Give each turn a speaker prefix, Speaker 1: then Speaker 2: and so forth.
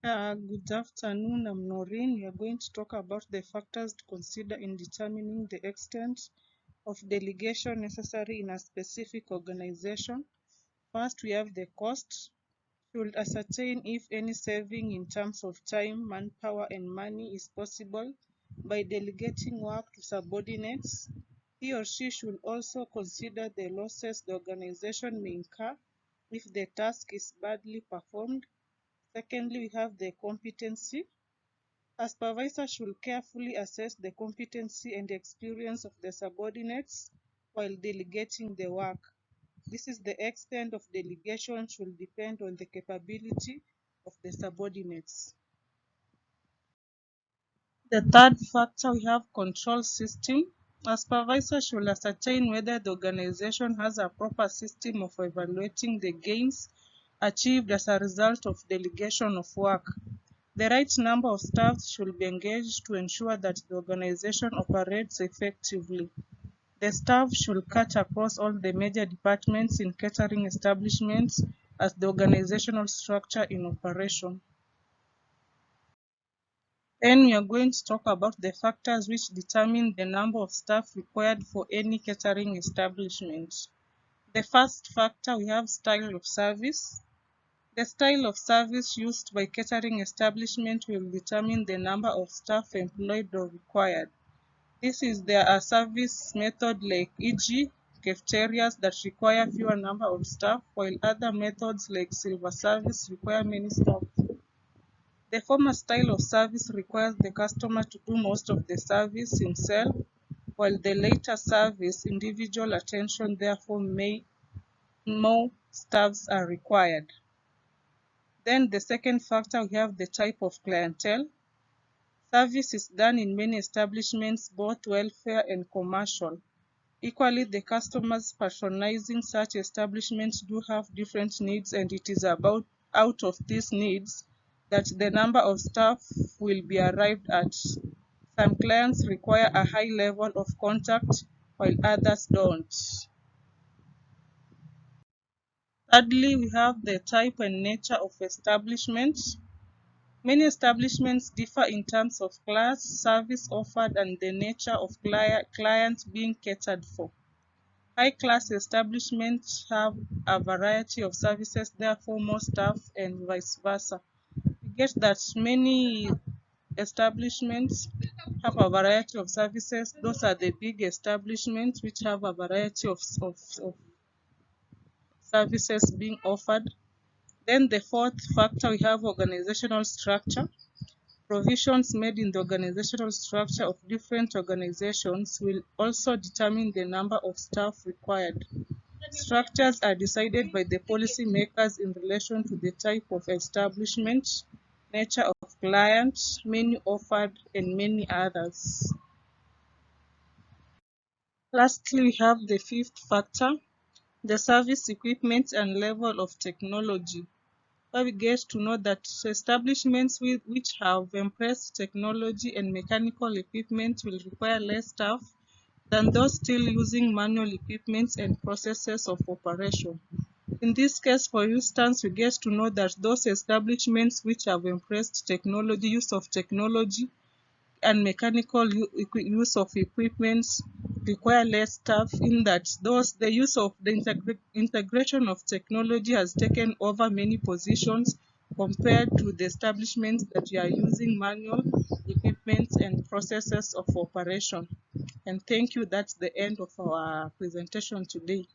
Speaker 1: Good afternoon, I'm Noreen. We are going to talk about the factors to consider in determining the extent of delegation necessary in a specific organization. First, we have the cost. Should ascertain if any saving in terms of time, manpower, and money is possible by delegating work to subordinates. He or she should also consider the losses the organization may incur if the task is badly performed. Secondly, we have the competency. A supervisor should carefully assess the competency and experience of the subordinates while delegating the work. This is the extent of delegation should depend on the capability of the subordinates. The third factor, we have control system. A supervisor should ascertain whether the organization has a proper system of evaluating the gains achieved as a result of delegation of work. The right number of staff should be engaged to ensure that the organization operates effectively. The staff should cut across all the major departments in catering establishments as the organizational structure in operation. Then we are going to talk about the factors which determine the number of staff required for any catering establishment. The first factor, we have style of service. The style of service used by catering establishment will determine the number of staff employed or required. This is there are service method like e.g. cafeterias that require fewer number of staff, while other methods like silver service require many staff. The former style of service requires the customer to do most of the service himself, while the later service, individual attention therefore may more staffs are required. Then the second factor, we have the type of clientele. Service is done in many establishments, both welfare and commercial. Equally, the customers patronizing such establishments do have different needs, and it is about out of these needs that the number of staff will be arrived at. Some clients require a high level of contact, while others don't. Thirdly, we have the type and nature of establishments. Many establishments differ in terms of class, service offered, and the nature of clients being catered for. High-class establishments have a variety of services, therefore more staff, and vice versa. We get that many establishments have a variety of services. Those are the big establishments which have a variety of services being offered. Then the fourth factor, we have organizational structure. Provisions made in the organizational structure of different organizations will also determine the number of staff required. Structures are decided by the policy makers in relation to the type of establishment, nature of client, menu offered, and many others. Lastly, we have the fifth factor, the service equipment and level of technology, where we get to know that establishments which have embraced technology and mechanical equipment will require less staff than those still using manual equipment and processes of operation. In this case, for instance, we get to know that those establishments which have embraced technology, use of technology, and mechanical use of equipment require less staff, in that the use of the integration of technology has taken over many positions compared to the establishments that are using manual equipment and processes of operation. And thank you. That's the end of our presentation today.